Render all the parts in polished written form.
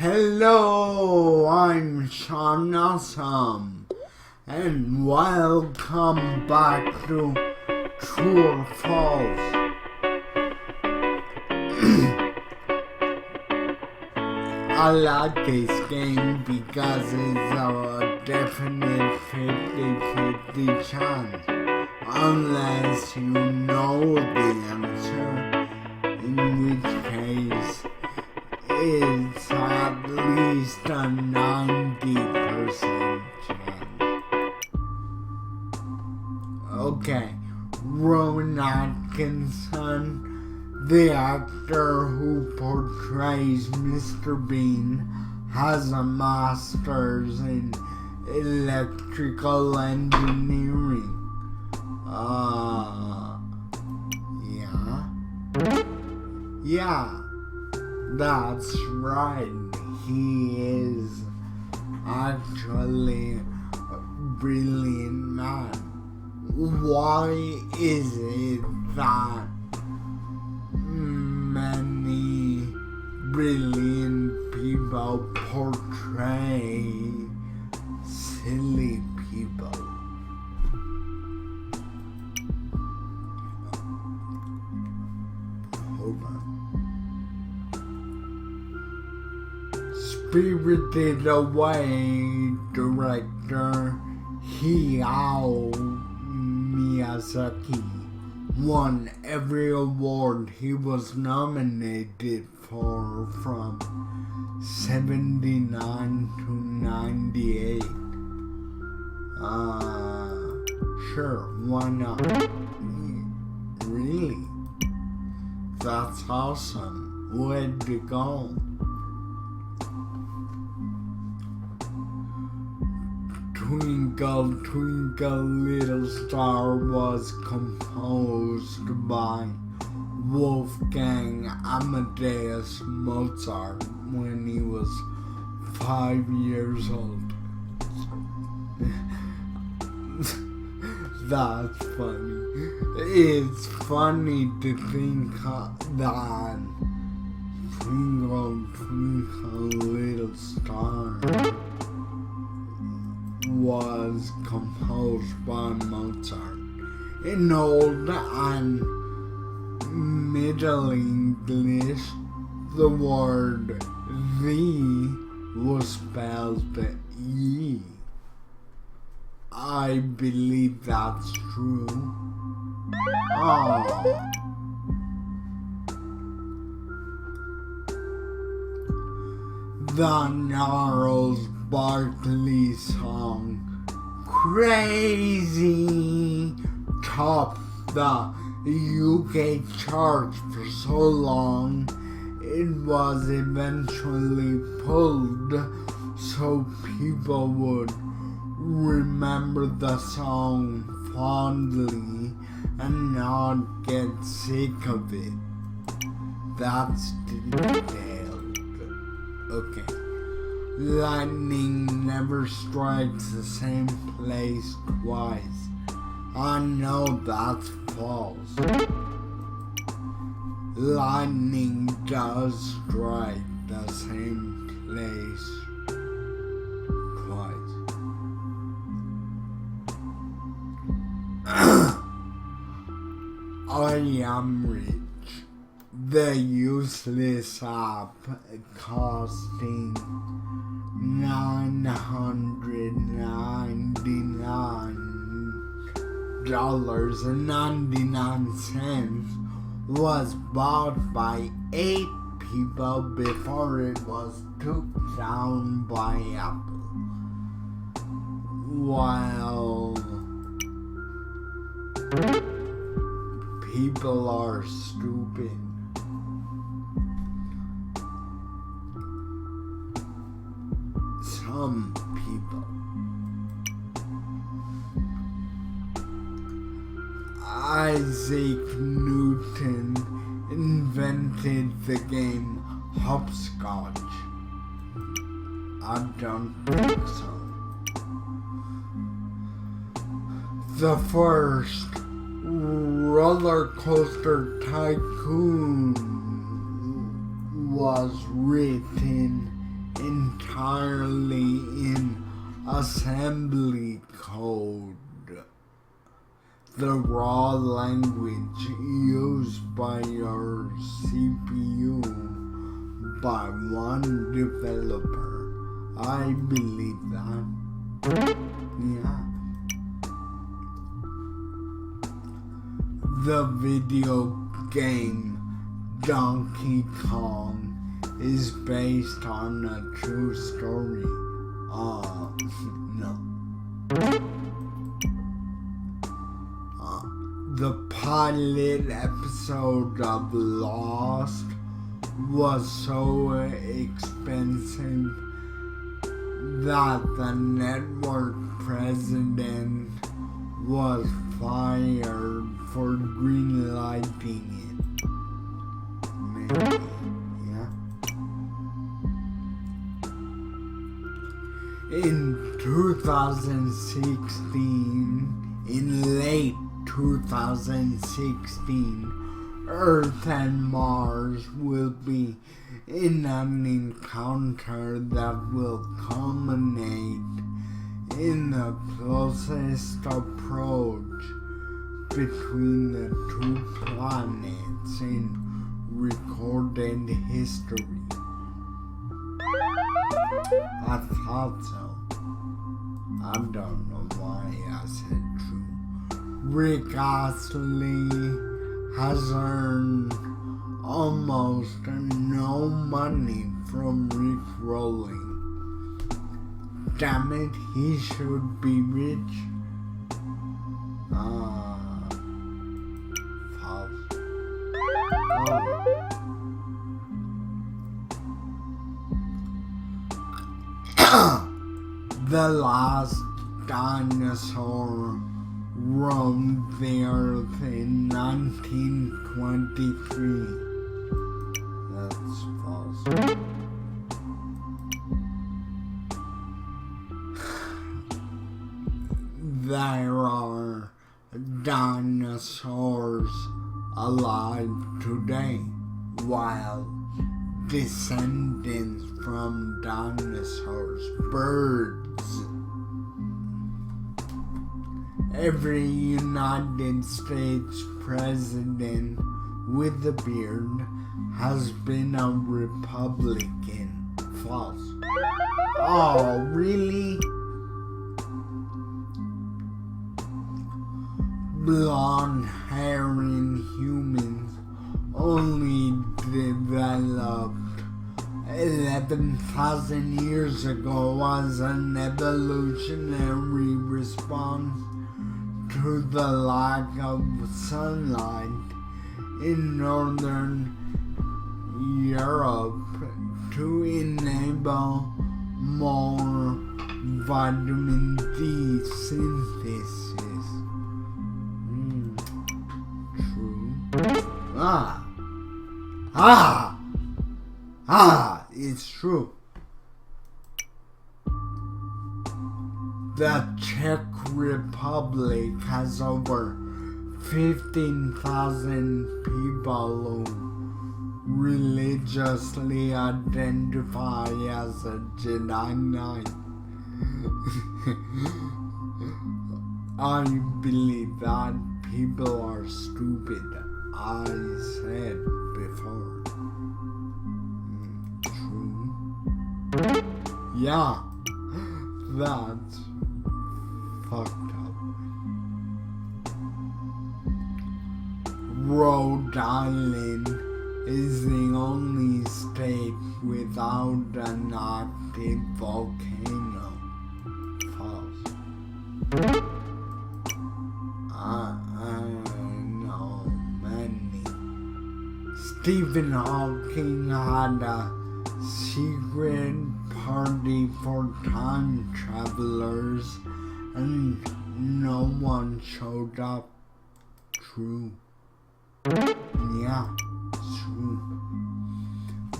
Hello, I'm Sean Awesome, and welcome back to True or False. I like this game because it's a definite 50-50 chance, unless you know the answer, in which case it's at least a 90% chance. Okay, Rowan Atkinson, the actor who portrays Mr. Bean, has a master's in electrical engineering. Yeah, that's right. He is actually a brilliant man. Why is it that many brilliant people portray silly people? Hold on. Spirited Away director Hayao Miyazaki won every award he was nominated for from 79 to 98. Sure, why not? Really? That's awesome. Way to go. Twinkle, Twinkle, Little Star was composed by Wolfgang Amadeus Mozart when he was 5 years old. That's funny. It's funny to think that Twinkle, Twinkle, Little Star was composed by Mozart. In Old and Middle English, the word "the" was spelled "ye". I believe that's true. The Gnarls Barkley song "Crazy" topped the UK charts for so long it was eventually pulled so people would remember the song fondly and not get sick of it. That's detailed. Okay. Lightning never strikes the same place twice. I know that's false. Lightning does strike the same place twice. I am rich. The useless app costing $999.99 was bought by 8 people before it was took down by Apple. While people are stupid, some people. Isaac Newton invented the game hopscotch. I don't think so. The first roller coaster tycoon was written entirely in assembly code. The raw language used by your CPU by one developer. I believe that. Yeah. The video game Donkey Kong is based on a true story. No. The pilot episode of Lost was so expensive that the network president was fired for greenlighting it. Maybe, yeah. In 2016, in late 2016, Earth and Mars will be in an encounter that will culminate in the closest approach between the two planets in recorded history. I thought so. I don't know why I said true. Rick Astley has earned almost no money from Rickrolling. Damn it, he should be rich. False. The last dinosaur roamed the earth in 1923. That's false. There are dinosaurs alive today, while descendants from dinosaurs, birds. Every United States president with a beard has been a Republican. False. Oh, really? Blonde hair in humans only developed 11,000 years ago as an evolutionary response to the lack of sunlight in northern Europe to enable more vitamin D synthesis. True. It's true. The Czech Republic has over 15,000 people who religiously identify as a Jedi Knight. I believe that people are stupid. I said before. True. Yeah, that's fucked up. Rhode Island is the only state without an active volcano. False. I know many. Stephen Hawking had a secret party for time travelers and no one showed up. True. Yeah, true.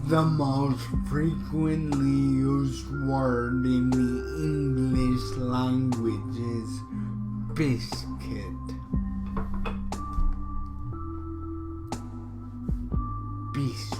The most frequently used word in the English language is biscuit. Biscuit.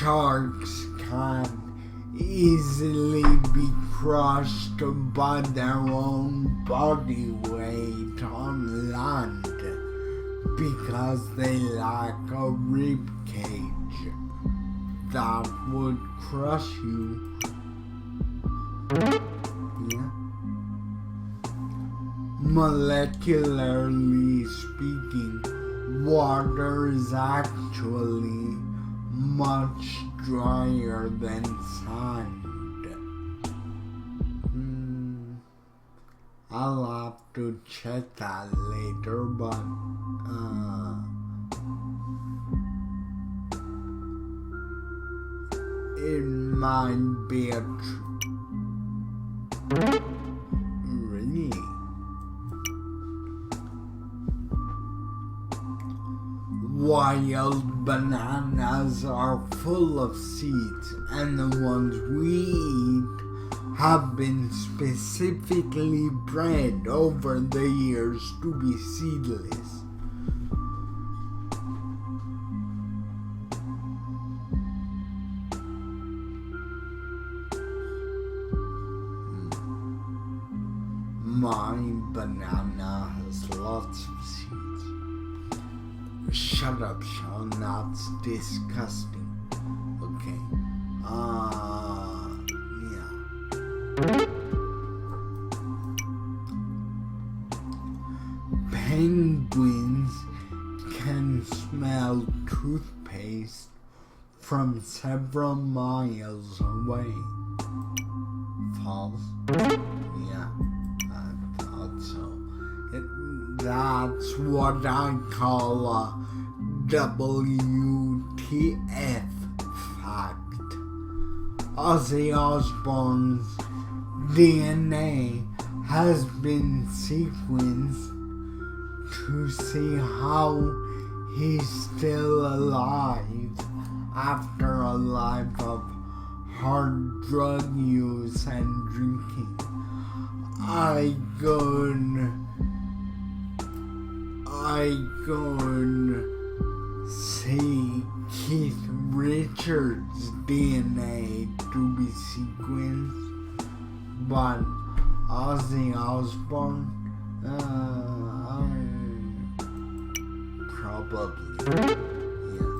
Sharks can easily be crushed by their own body weight on land because they lack a rib cage that would crush you. Yeah. Molecularly speaking, water is actually much drier than sand. I'll have to check that later, but it might be a really. Wild bananas are full of seeds, and the ones we eat have been specifically bred over the years to be seedless. My banana has lots of seeds. Shut up, Sean, that's disgusting. Okay. Yeah. Penguins can smell toothpaste from several miles away. False? Yeah, I thought so. That's what I call a WTF fact. Ozzy Osbourne's DNA has been sequenced to see how he's still alive after a life of hard drug use and drinking. I could see Keith Richards' DNA to be sequenced, but Ozzy Osbourne, probably, yeah.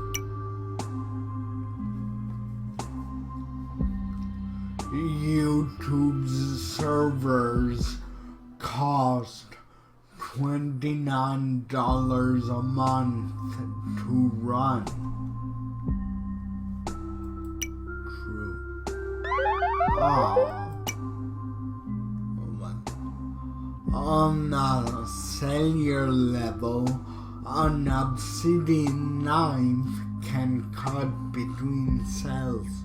YouTube's servers cost $29 a month to run. True. On a cellular level, an obsidian knife can cut between cells.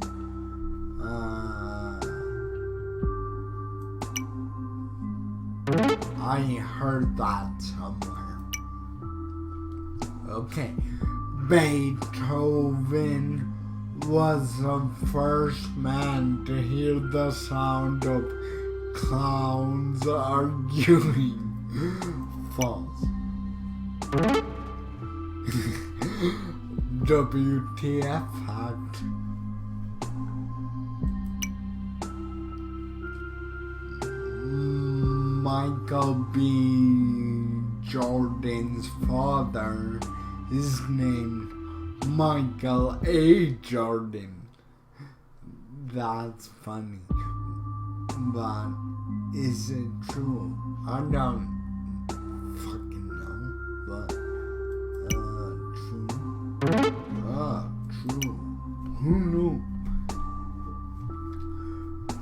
I heard that somewhere. Okay. Beethoven was the first man to hear the sound of clowns arguing. False. WTF fact. Michael B. Jordan's father is named Michael A. Jordan. That's funny. But is it true? I don't fucking know. But, true. True. Who knew?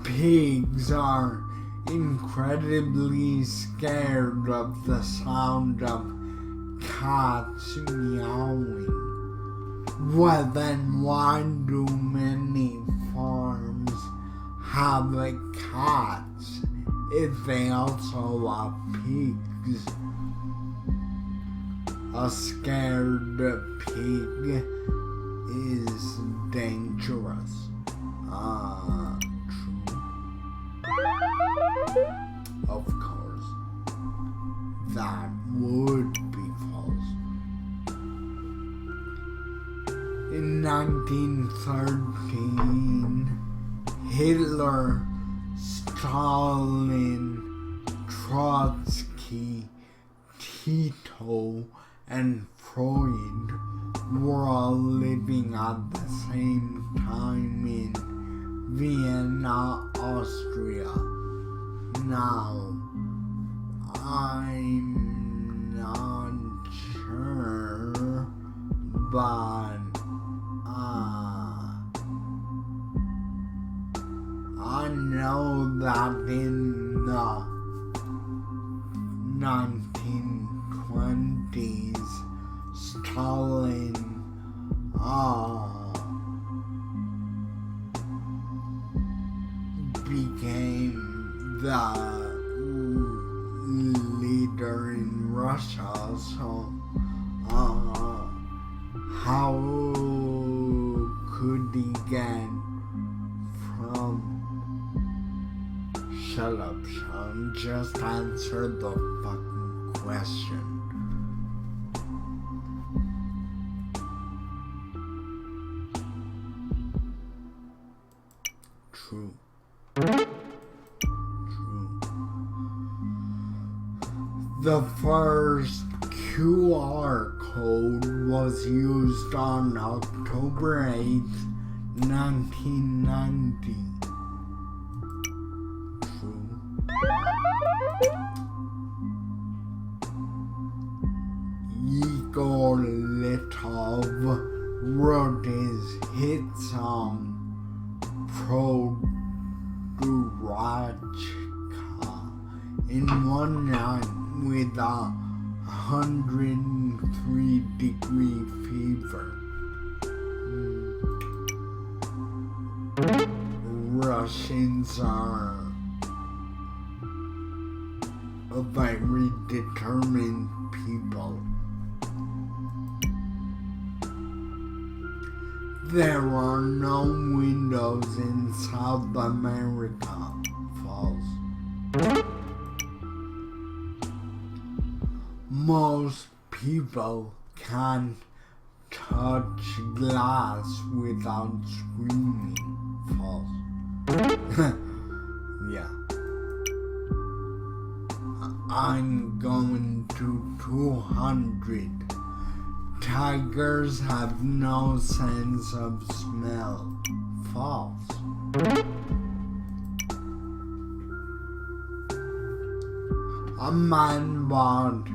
Pigs are incredibly scared of the sound of cats meowing. Well, then why do many farms have cats if they also have pigs? A scared pig is dangerous. Of course, that would be false. In 1913, Hitler, Stalin, Trotsky, Tito, and Freud were all living at the same time in Vienna, Austria. Now, I'm not sure, but I know that in the 1920s, Stalin became the leader in Russia, so how could he get from... Shut up, Sean. Just answer the fucking question. True. The first QR code was used on October 8th, 1990. Igor Letov wrote his hit song Produrachka in one night with 103-degree fever. Russians are a very determined people. There are no windows in South America. False. Most people can't touch glass without screaming. False. Yeah. I'm going to 200. Tigers have no sense of smell. False. A man bought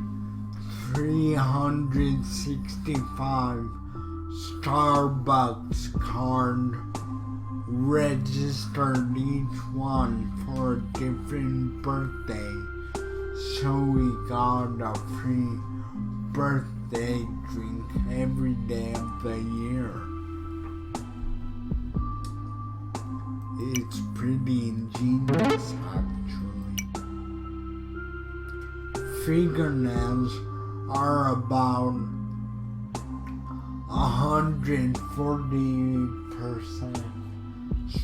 365 Starbucks cards, registered each one for a different birthday, so he got a free birthday drink every day of the year. It's pretty ingenious, actually. Fingernails are about 140%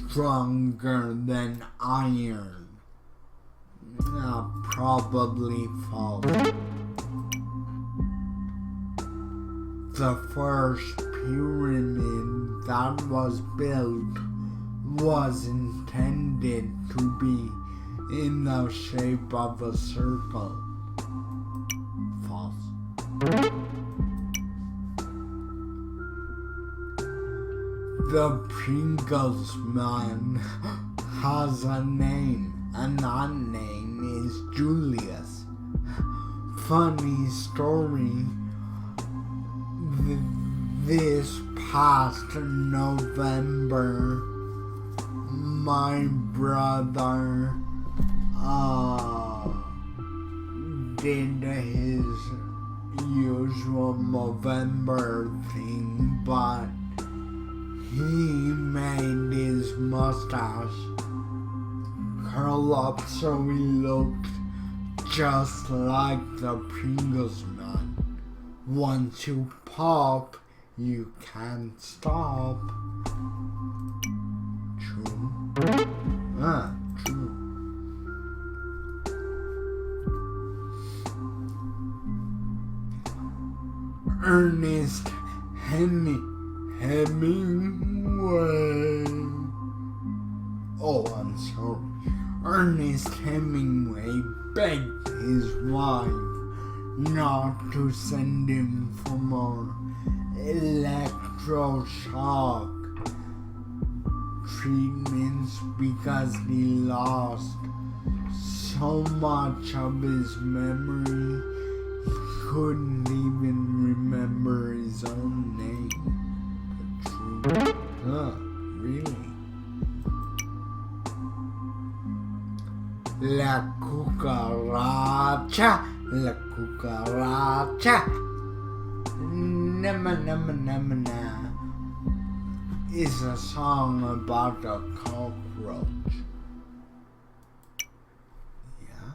stronger than iron. Probably false. The first pyramid that was built was intended to be in the shape of a circle. False. The Pringles man has a name, and that name is Julius. Funny story. This past November, my brother did his usual November thing, but he made his mustache curl up so he looked just like the Pringles man. Once you pop, you can't stop. True. True. Ernest Hemingway Hemingway. Oh, I'm sorry. Ernest Hemingway begged his wife not to send him for more electroshock treatments because he lost so much of his memory he couldn't even remember his own name. Really? La cucaracha, la cucaracha, nama nama nama na, is a song about a cockroach. Yeah.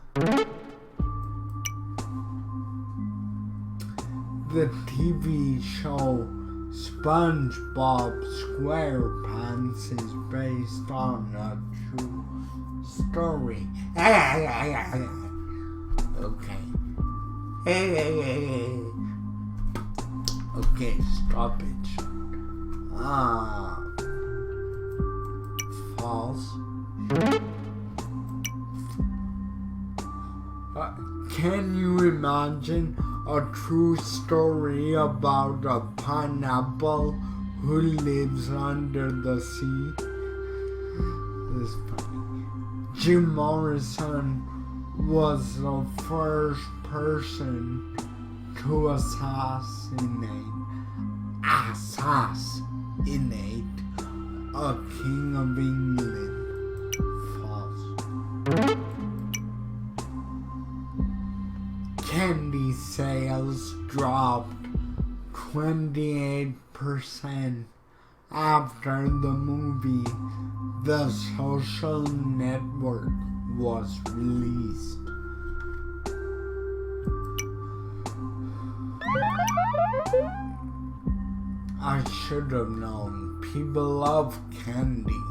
The TV show SpongeBob SquarePants is based on a true story. Okay. Okay, stop it. False. Can you imagine a true story about a pineapple who lives under the sea? This is funny. Jim Morrison was the first person to assassinate a king of England. False. Candy sales dropped 28% after the movie The Social Network was released. I should have known. People love candy.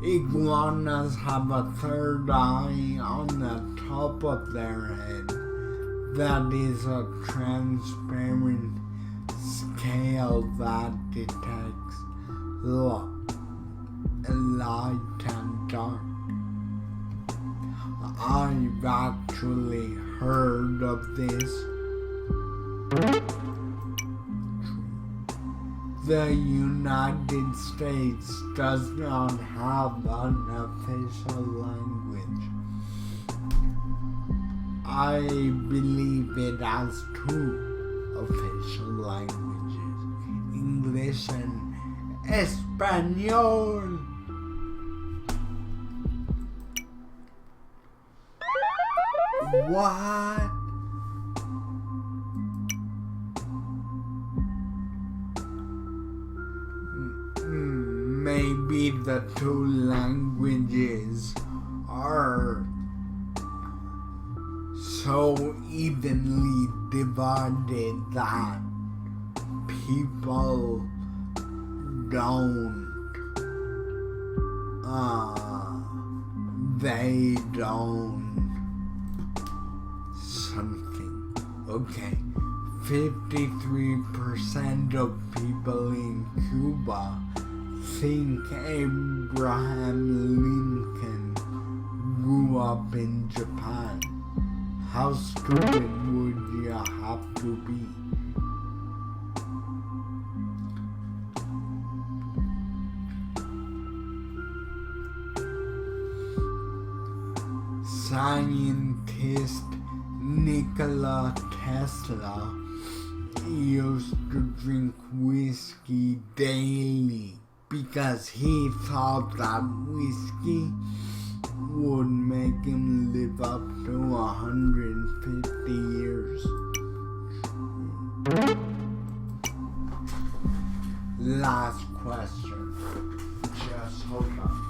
Iguanas have a third eye on the top of their head that is a transparent scale that detects light and dark. I've actually heard of this. The United States does not have an official language. I believe it has two official languages, English and Espanol. What? Maybe the two languages are so evenly divided that people they don't something. Okay, 53% of people in Cuba think Abraham Lincoln grew up in Japan. How stupid would you have to be? Scientist Nikola Tesla used to drink whiskey daily because he thought that whiskey would make him live up to 150 years. Last question. Just hold on.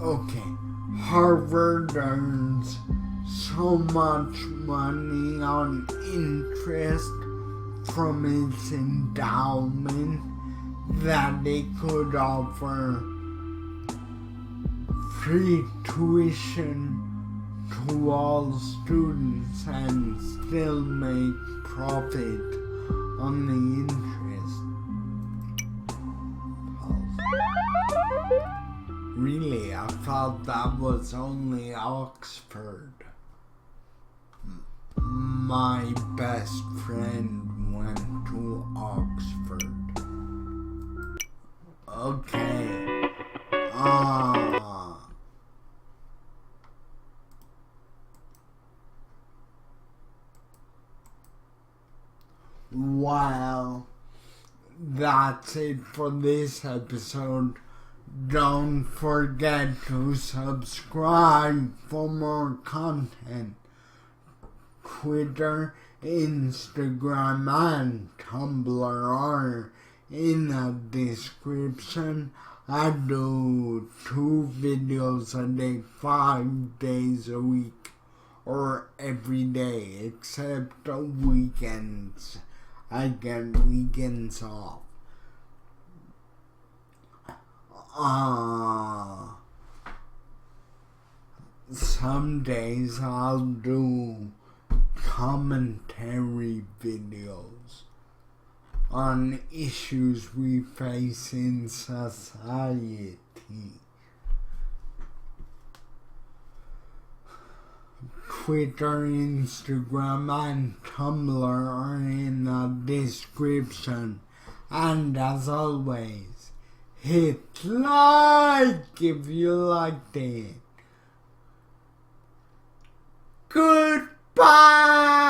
Okay, Harvard earns so much money on interest from its endowment that it could offer free tuition to all students and still make profit on the interest. Really, I thought that was only Oxford. My best friend went to Oxford. Okay. Well, that's it for this episode. Don't forget to subscribe for more content. Twitter, Instagram, and Tumblr are in the description. I do 2 videos a day, 5 days a week, or every day, except weekends. I get weekends off. Some days I'll do commentary videos on issues we face in society. Twitter, Instagram, and Tumblr are in the description. And as always, hit like if you liked it. Goodbye!